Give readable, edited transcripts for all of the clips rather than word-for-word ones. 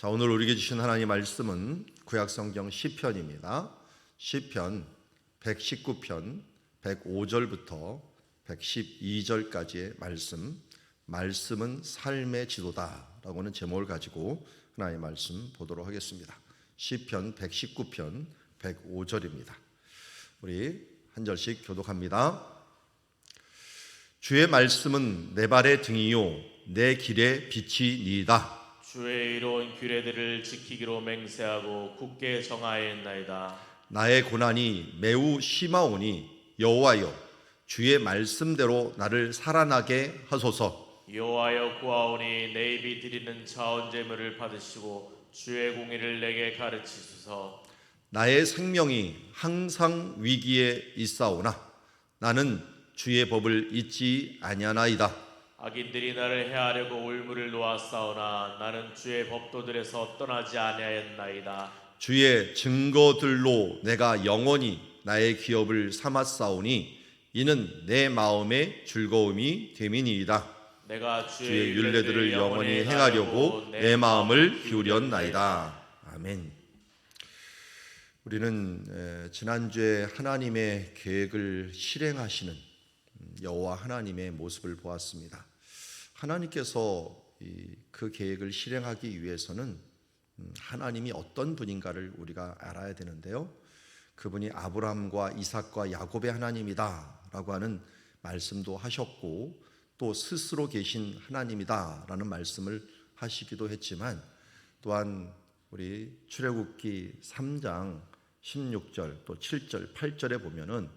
자, 오늘 우리에게 주신 하나님의 말씀은 구약성경 시편입니다. 시편 119편 105절부터 112절까지의 말씀은 삶의 지도다라고 하는 제목을 가지고 하나님의 말씀 보도록 하겠습니다. 시편 119편 105절입니다. 우리 한 절씩 교독합니다. 주의 말씀은 내 발의 등이요 내 길의 빛이니이다. 주의 이로운 규례들을 지키기로 맹세하고 굳게 정하였나이다. 나의 고난이 매우 심하오니 여호와여 주의 말씀대로 나를 살아나게 하소서. 여호와여 구하오니 내 입이 드리는 자원 제물을 받으시고 주의 공의를 내게 가르치소서. 나의 생명이 항상 위기에 있사오나 나는 주의 법을 잊지 아니하나이다. 악인들이 나를 해하려고 올무를 놓았사오나 나는 주의 법도들에서 떠나지 아니하였나이다. 주의 증거들로 내가 영원히 나의 기업을 삼았사오니 이는 내 마음의 즐거움이 됨이니이다. 내가 주의 율례들을 영원히 행하려고 내 마음을 기울였나이다. 아멘. 우리는 지난주에 하나님의 계획을 실행하시는 여호와 하나님의 모습을 보았습니다. 하나님께서 그 계획을 실행하기 위해서는 하나님이 어떤 분인가를 우리가 알아야 되는데요. 그분이 아브라함과 이삭과 야곱의 하나님이다 라고 하는 말씀도 하셨고 또 스스로 계신 하나님이다 라는 말씀을 하시기도 했지만 또한 우리 출애굽기 3장 16절 또 7절 8절에 보면은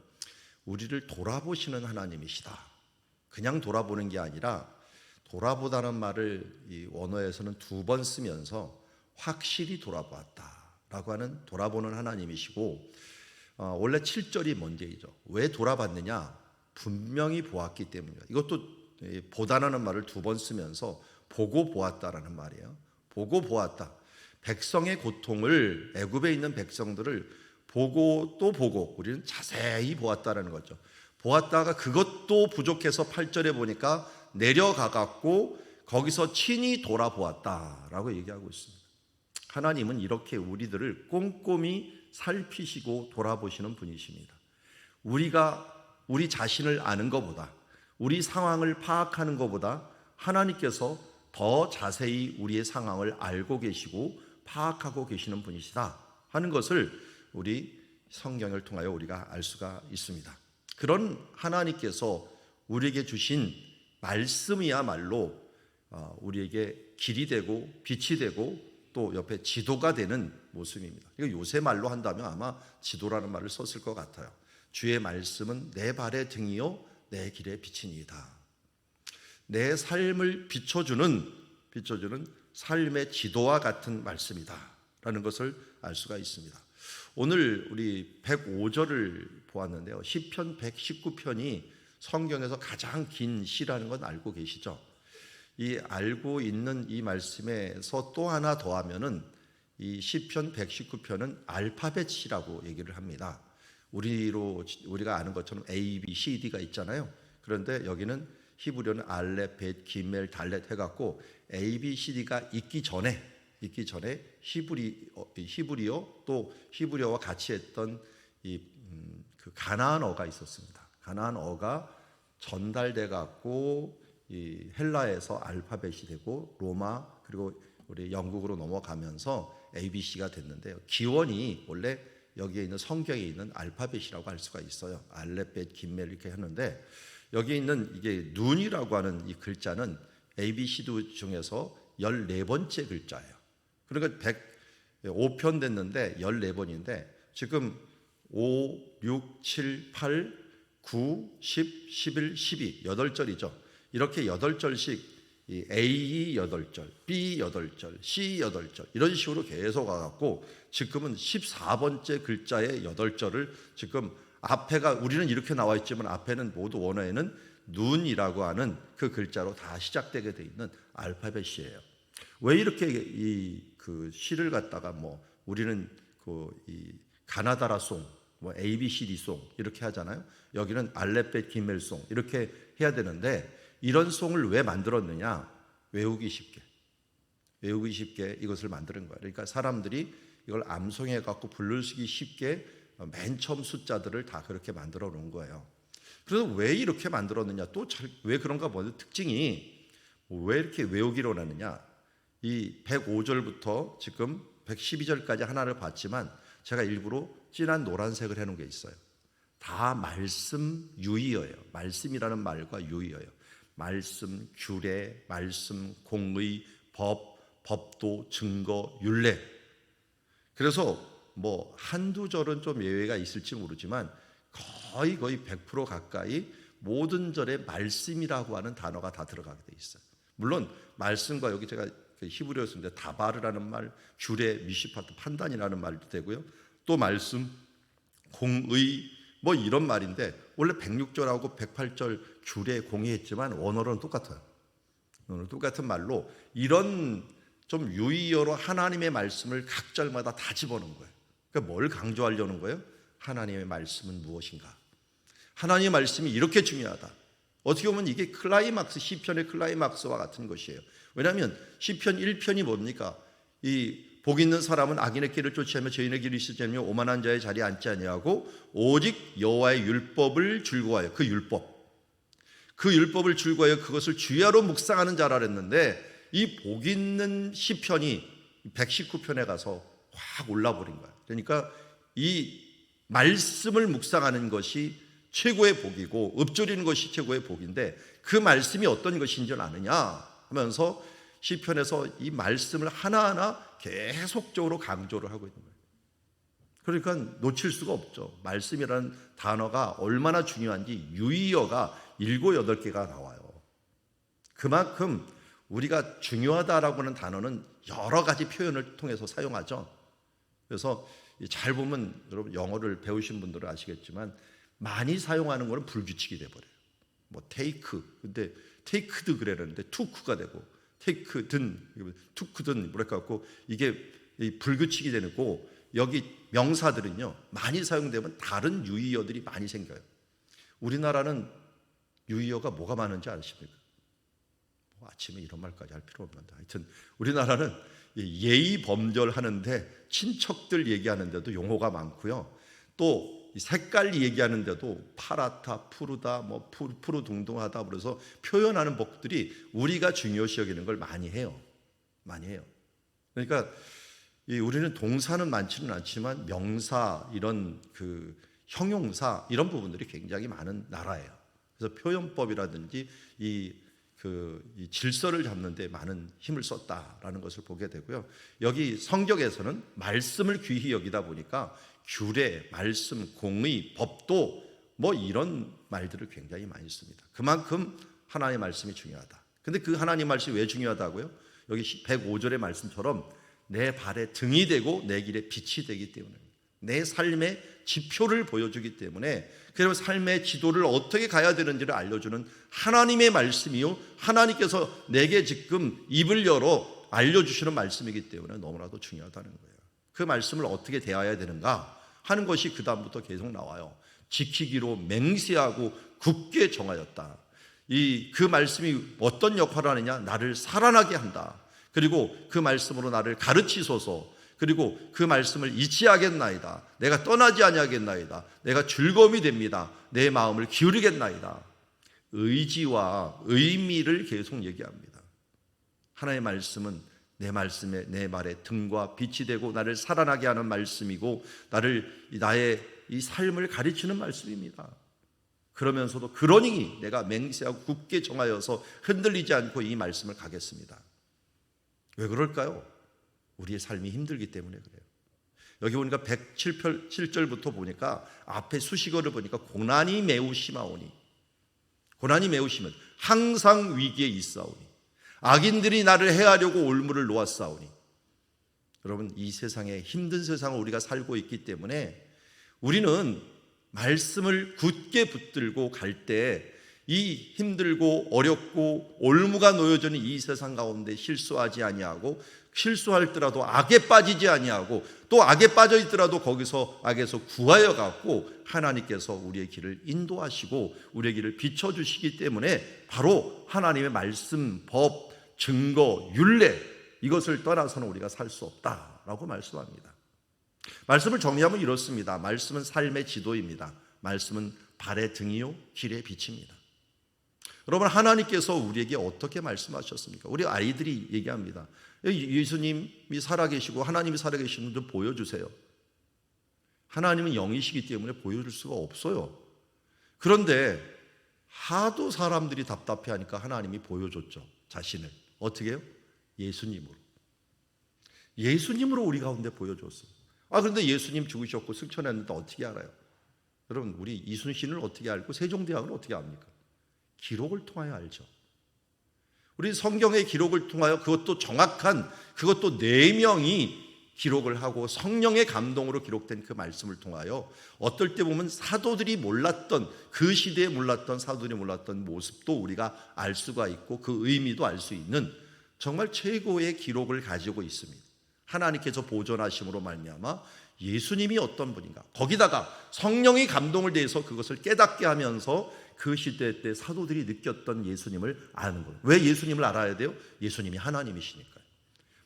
우리를 돌아보시는 하나님이시다. 그냥 돌아보는 게 아니라 돌아보다는 말을 이 원어에서는 2번 쓰면서 확실히 돌아보았다라고 하는 돌아보는 하나님이시고 원래 7절이 문제이죠. 왜 돌아봤느냐? 분명히 보았기 때문이다. 이것도 보다라는 말을 2번 쓰면서 보고 보았다라는 말이에요. 보고 보았다. 백성의 고통을 애굽에 있는 백성들을 보고 또 보고 우리는 자세히 보았다라는 거죠. 보았다가 그것도 부족해서 8절에 보니까 내려가 갖고 거기서 친히 돌아보았다라고 얘기하고 있습니다. 하나님은 이렇게 우리들을 꼼꼼히 살피시고 돌아보시는 분이십니다. 우리가 우리 자신을 아는 것보다 우리 상황을 파악하는 것보다 하나님께서 더 자세히 우리의 상황을 알고 계시고 파악하고 계시는 분이시다 하는 것을 우리 성경을 통하여 우리가 알 수가 있습니다. 그런 하나님께서 우리에게 주신 말씀이야말로 우리에게 길이 되고 빛이 되고 또 옆에 지도가 되는 모습입니다. 이거 요새 말로 한다면 아마 지도라는 말을 썼을 것 같아요. 주의 말씀은 내 발의 등이요 내 길의 빛이니이다. 내 삶을 비춰주는 삶의 지도와 같은 말씀이다 라는 것을 알 수가 있습니다. 오늘 우리 105절을 보았는데요. 시편 119편이 성경에서 가장 긴 시라는 건 알고 계시죠? 이 알고 있는 이 말씀에서 또 하나 더하면은 이 시편 119편은 알파벳 시라고 얘기를 합니다. 우리가 아는 것처럼 A, B, C, D가 있잖아요. 그런데 여기는 히브리어는 알렙, 벳, 기멜, 달렛 해갖고 A, B, C, D가 있기 전에 히브리어 또 히브리어와 같이 했던 그 가나안어가 있었습니다. 가나안어가 전달돼 갖고 이 헬라에서 알파벳이 되고 로마 그리고 우리 영국으로 넘어가면서 ABC가 됐는데요. 기원이 원래 여기에 있는 성경에 있는 알파벳이라고 할 수가 있어요. 알렙벳, 김멜 이렇게 하는데 여기 있는 이게 눈이라고 하는 이 글자는 ABCD 중에서 14번째 글자예요. 그러니까 105편 됐는데 14번인데 지금 5, 6, 7, 8, 9, 10, 11, 12 8절이죠. 이렇게 8절씩 A 8절, B 8절, C 8절 이런 식으로 계속 와갖고 지금은 14번째 글자의 8절을 지금 앞에가 우리는 이렇게 나와 있지만 앞에는 모두 원어에는 눈이라고 하는 그 글자로 다 시작되게 돼 있는 알파벳이에요. 왜 이렇게 그 시를 갖다가 우리는 이 가나다라 송, ABCD 송 이렇게 하잖아요. 여기는 알렙벳 기멜 송 이렇게 해야 되는데 이런 송을 왜 만들었느냐? 외우기 쉽게. 외우기 쉽게 이것을 만드는 거예요. 그러니까 사람들이 이걸 암송해 갖고 부르기 쉽게 맨 처음 숫자들을 다 그렇게 만들어 놓은 거예요. 그래서 왜 이렇게 만들었느냐, 또 왜 그런가 보면 특징이 왜 이렇게 외우기로 하느냐, 이 105절부터 지금 112절까지 하나를 봤지만 제가 일부러 진한 노란색을 해놓은 게 있어요. 다 말씀 유의어예요. 말씀이라는 말과 유의어예요. 말씀, 규례, 말씀, 공의, 법도, 증거, 율례. 그래서 뭐 한두 절은 좀 예외가 있을지 모르지만 거의 100% 가까이 모든 절에 말씀이라고 하는 단어가 다 들어가게 돼 있어요. 물론 말씀과 여기 제가 히브리어 쓰는데 다바르라는 말, 규례, 미시파트, 판단이라는 말도 되고요. 또 말씀, 공의 뭐 이런 말인데 원래 106절하고 108절 규례 공의했지만 원어로는 똑같아요. 똑같은 말로 이런 좀 유의어로 하나님의 말씀을 각 절마다 다 집어넣은 거예요. 그러니까 뭘 강조하려는 거예요? 하나님의 말씀은 무엇인가? 하나님의 말씀이 이렇게 중요하다. 어떻게 보면 이게 클라이막스, 시편의 클라이막스와 같은 것이에요. 왜냐하면 시편 1편이 뭡니까? 이 복 있는 사람은 악인의 길을 쫓아하며 죄인의 길을 있지 않으며 오만한 자의 자리에 앉지 아니하고 오직 여호와의 율법을 즐거워하여, 그 율법을 즐거워하여 그것을 주야로 묵상하는 자라 그랬는데 이 복 있는 시편이 119편에 가서 확 올라버린 거야. 그러니까 이 말씀을 묵상하는 것이 최고의 복이고 읊조리는 것이 최고의 복인데 그 말씀이 어떤 것인지 아느냐 하면서 시편에서 이 말씀을 하나하나 계속적으로 강조를 하고 있는 거예요. 그러니까 놓칠 수가 없죠. 말씀이라는 단어가 얼마나 중요한지 유의어가 7, 8개가 나와요. 그만큼 우리가 중요하다라고 하는 단어는 여러 가지 표현을 통해서 사용하죠. 그래서 잘 보면 여러분 영어를 배우신 분들은 아시겠지만 많이 사용하는 거는 불규칙이 돼버려요. 뭐 테이크, 근데 테이크드 그래는데 투크가 되고 테이크든 투크든 뭐랄까 갖고 이게 불규칙이 되고 여기 명사들은요 많이 사용되면 다른 유의어들이 많이 생겨요. 우리나라는 유의어가 뭐가 많은지 아십니까? 뭐 아침에 이런 말까지 할 필요 없는데 하여튼 우리나라는 예의 범절 하는데 친척들 얘기하는데도 용어가 많고요. 또 색깔 얘기하는데도 파랗다, 푸르다, 뭐 푸르둥둥하다 그래서 표현하는 법들이 우리가 중요시 여기는 걸 많이 해요. 많이 해요. 그러니까 우리는 동사는 많지는 않지만 명사, 이런 그 형용사 이런 부분들이 굉장히 많은 나라예요. 그래서 표현법이라든지 이 질서를 잡는 데 많은 힘을 썼다라는 것을 보게 되고요. 여기 성경에서는 말씀을 귀히 여기다 보니까 규례, 말씀, 공의, 법도 뭐 이런 말들을 굉장히 많이 씁니다. 그만큼 하나님의 말씀이 중요하다. 근데 그 하나님의 말씀이 왜 중요하다고요? 여기 105절의 말씀처럼 내 발에 등이 되고 내 길에 빛이 되기 때문에, 내 삶의 지표를 보여주기 때문에, 그래서 삶의 지도를 어떻게 가야 되는지를 알려주는 하나님의 말씀이요, 하나님께서 내게 지금 입을 열어 알려주시는 말씀이기 때문에 너무나도 중요하다는 거예요. 그 말씀을 어떻게 대해야 되는가 하는 것이 그 다음부터 계속 나와요. 지키기로 맹세하고 굳게 정하였다. 그 말씀이 어떤 역할을 하느냐, 나를 살아나게 한다. 그리고 그 말씀으로 나를 가르치소서. 그리고 그 말씀을 잊지 하겠나이다. 내가 떠나지 아니하겠나이다. 내가 즐거움이 됩니다. 내 마음을 기울이겠나이다. 의지와 의미를 계속 얘기합니다. 하나님의 말씀은 내 말씀에, 내 말에 등과 빛이 되고 나를 살아나게 하는 말씀이고 나의 이 삶을 가르치는 말씀입니다. 그러면서도 그러니 내가 맹세하고 굳게 정하여서 흔들리지 않고 이 말씀을 가겠습니다. 왜 그럴까요? 우리의 삶이 힘들기 때문에 그래요. 여기 보니까 107절부터 보니까 앞에 수식어를 보니까 고난이 매우 심하오니, 고난이 매우 심은 항상 위기에 있사오니 악인들이 나를 해하려고 올무를 놓았사오니. 여러분, 이 세상에 힘든 세상을 우리가 살고 있기 때문에 우리는 말씀을 굳게 붙들고 갈 때 이 힘들고 어렵고 올무가 놓여져 있는 이 세상 가운데 실수하지 아니하고, 실수할더라도 악에 빠지지 아니하고, 또 악에 빠져 있더라도 거기서 악에서 구하여 갖고 하나님께서 우리의 길을 인도하시고 우리의 길을 비춰주시기 때문에 바로 하나님의 말씀, 법, 증거, 율례, 이것을 떠나서는 우리가 살 수 없다라고 말씀합니다. 말씀을 정리하면 이렇습니다. 말씀은 삶의 지도입니다. 말씀은 발의 등이요 길의 빛입니다. 여러분, 하나님께서 우리에게 어떻게 말씀하셨습니까? 우리 아이들이 얘기합니다. 예수님이 살아계시고 하나님이 살아계시는 좀 보여주세요. 하나님은 영이시기 때문에 보여줄 수가 없어요. 그런데 하도 사람들이 답답해하니까 하나님이 보여줬죠. 자신을. 어떻게 해요? 예수님으로. 예수님으로 우리 가운데 보여줬어요. 그런데 예수님 죽으셨고 승천했는데 어떻게 알아요? 여러분, 우리 이순신을 어떻게 알고 세종대왕을 어떻게 압니까? 기록을 통하여 알죠. 우리 성경의 기록을 통하여 그것도 정확한, 그것도 4명이 기록을 하고 성령의 감동으로 기록된 그 말씀을 통하여 어떨 때 보면 사도들이 몰랐던, 그 시대에 몰랐던 사도들이 몰랐던 모습도 우리가 알 수가 있고 그 의미도 알 수 있는 정말 최고의 기록을 가지고 있습니다. 하나님께서 보존하심으로 말미암아 예수님이 어떤 분인가, 거기다가 성령의 감동을 대해서 그것을 깨닫게 하면서 그 시대 때 사도들이 느꼈던 예수님을 아는 거예요. 왜 예수님을 알아야 돼요? 예수님이 하나님이시니까요.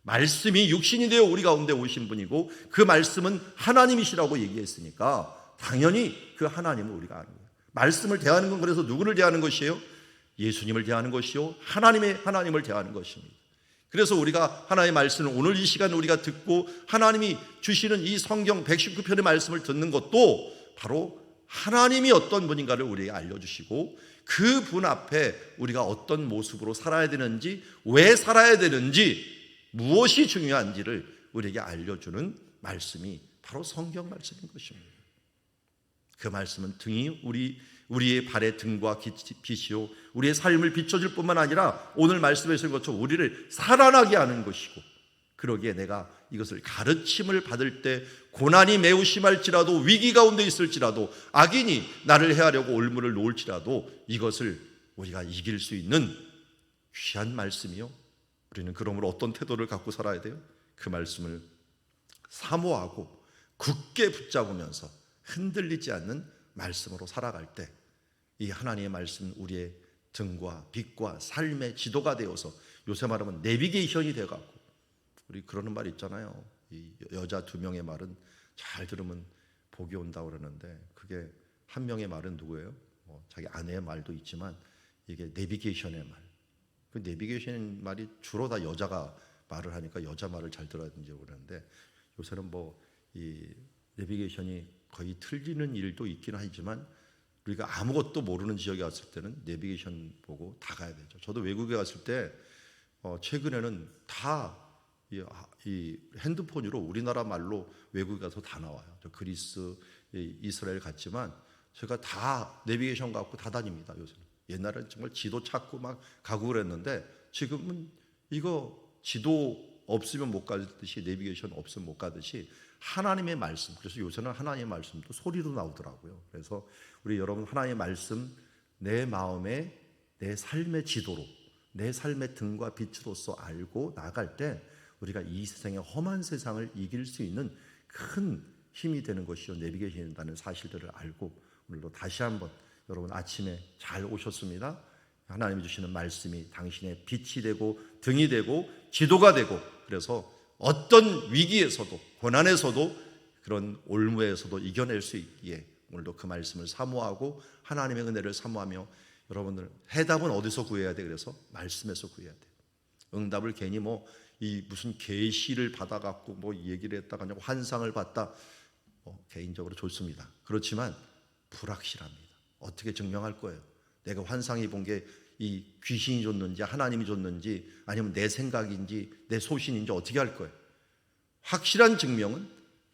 말씀이 육신이 되어 우리 가운데 오신 분이고 그 말씀은 하나님이시라고 얘기했으니까 당연히 그 하나님을 우리가 아는 거예요. 말씀을 대하는 건 그래서 누구를 대하는 것이에요? 예수님을 대하는 것이요, 하나님을 대하는 것입니다. 그래서 우리가 하나님의 말씀을 오늘 이 시간 우리가 듣고 하나님이 주시는 이 성경 119편의 말씀을 듣는 것도 바로 하나님이 어떤 분인가를 우리에게 알려주시고 그 분 앞에 우리가 어떤 모습으로 살아야 되는지, 왜 살아야 되는지, 무엇이 중요한지를 우리에게 알려주는 말씀이 바로 성경 말씀인 것입니다. 그 말씀은 등이 우리의 발의 등과 빛이요, 우리의 삶을 비춰줄 뿐만 아니라 오늘 말씀에서 것처럼 우리를 살아나게 하는 것이고, 그러기에 내가 이것을 가르침을 받을 때 고난이 매우 심할지라도, 위기 가운데 있을지라도, 악인이 나를 해하려고 올무를 놓을지라도 이것을 우리가 이길 수 있는 귀한 말씀이요, 우리는 그러므로 어떤 태도를 갖고 살아야 돼요? 그 말씀을 사모하고 굳게 붙잡으면서 흔들리지 않는 말씀으로 살아갈 때 이 하나님의 말씀은 우리의 등과 빛과 삶의 지도가 되어서, 요새 말하면 내비게이션이 돼갖고, 우리 그러는 말 있잖아요. 이 여자 2명의 말은 잘 들으면 복이 온다고 그러는데, 그게 한 명의 말은 누구예요? 자기 아내의 말도 있지만 이게 내비게이션의 말. 그 내비게이션 말이 주로 다 여자가 말을 하니까 여자 말을 잘 들어야 되는지 그러는데, 요새는 이 내비게이션이 거의 틀리는 일도 있긴 하지만 우리가 아무것도 모르는 지역에 갔을 때는 내비게이션 보고 다 가야 되죠. 저도 외국에 갔을 때 최근에는 다 이 핸드폰으로 우리나라 말로 외국에 가서 다 나와요. 저 그리스, 이스라엘 갔지만 제가 다 내비게이션 갖고 다 다닙니다. 요새는. 옛날에는 정말 지도 찾고 막 가고 그랬는데 지금은 이거 지도 없으면 못 가듯이, 내비게이션 없으면 못 가듯이 하나님의 말씀, 그래서 요새는 하나님의 말씀도 소리로 나오더라고요. 그래서 우리 여러분, 하나님의 말씀 내 마음에, 내 삶의 지도로, 내 삶의 등과 빛으로서 알고 나갈 때 우리가 이 세상의 험한 세상을 이길 수 있는 큰 힘이 되는 것이요, 내비게이션이 된다는 사실들을 알고, 오늘도 다시 한번 여러분 아침에 잘 오셨습니다. 하나님이 주시는 말씀이 당신의 빛이 되고 등이 되고 지도가 되고, 그래서 어떤 위기에서도, 고난에서도, 그런 올무에서도 이겨낼 수 있기에 오늘도 그 말씀을 사모하고 하나님의 은혜를 사모하며, 여러분들 해답은 어디서 구해야 돼? 그래서 말씀에서 구해야 돼. 응답을 괜히 무슨 계시를 받아갖고 얘기를 했다가 환상을 봤다, 개인적으로 좋습니다. 그렇지만 불확실합니다. 어떻게 증명할 거예요? 내가 환상이 본 게 이 귀신이 줬는지 하나님이 줬는지 아니면 내 생각인지 내 소신인지 어떻게 할 거예요? 확실한 증명은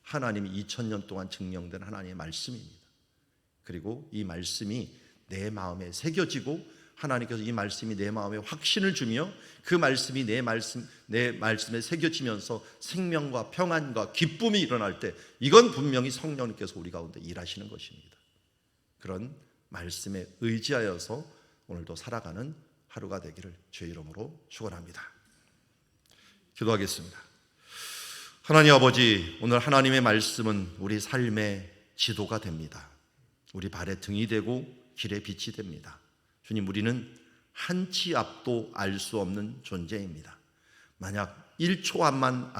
하나님이 2000년 동안 증명된 하나님의 말씀입니다. 그리고 이 말씀이 내 마음에 새겨지고 하나님께서 이 말씀이 내 마음에 확신을 주며 그 말씀이 내 말씀에 새겨지면서 생명과 평안과 기쁨이 일어날 때, 이건 분명히 성령님께서 우리 가운데 일하시는 것입니다. 그런 말씀에 의지하여서 오늘도 살아가는 하루가 되기를 주의 이름으로 축원합니다. 기도하겠습니다. 하나님 아버지, 오늘 하나님의 말씀은 우리 삶의 지도가 됩니다. 우리 발의 등이 되고 길의 빛이 됩니다. 주님, 우리는 한 치 앞도 알 수 없는 존재입니다. 만약 1초 안만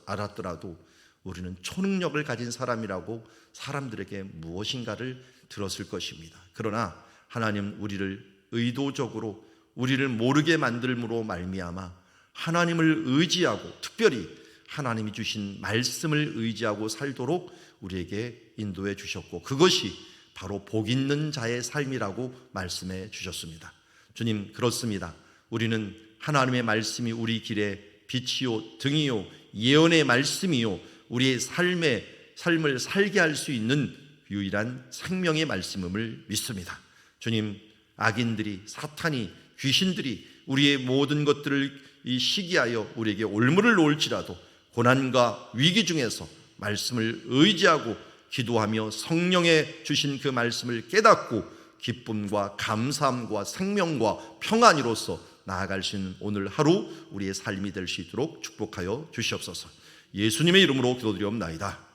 알았더라도 우리는 초능력을 가진 사람이라고 사람들에게 무엇인가를 들었을 것입니다. 그러나 하나님 우리를 의도적으로 우리를 모르게 만들므로 말미암아 하나님을 의지하고 특별히 하나님이 주신 말씀을 의지하고 살도록 우리에게 인도해 주셨고, 그것이 바로 복 있는 자의 삶이라고 말씀해 주셨습니다. 주님, 그렇습니다. 우리는 하나님의 말씀이 우리 길에 빛이요 등이요 예언의 말씀이요 우리의 삶을 살게 할 수 있는 유일한 생명의 말씀임을 믿습니다. 주님, 악인들이, 사탄이, 귀신들이 우리의 모든 것들을 시기하여 우리에게 올무를 놓을지라도 고난과 위기 중에서 말씀을 의지하고 기도하며 성령의 주신 그 말씀을 깨닫고 기쁨과 감사함과 생명과 평안으로서 나아갈 수 있는 오늘 하루 우리의 삶이 될 수 있도록 축복하여 주시옵소서. 예수님의 이름으로 기도드리옵나이다.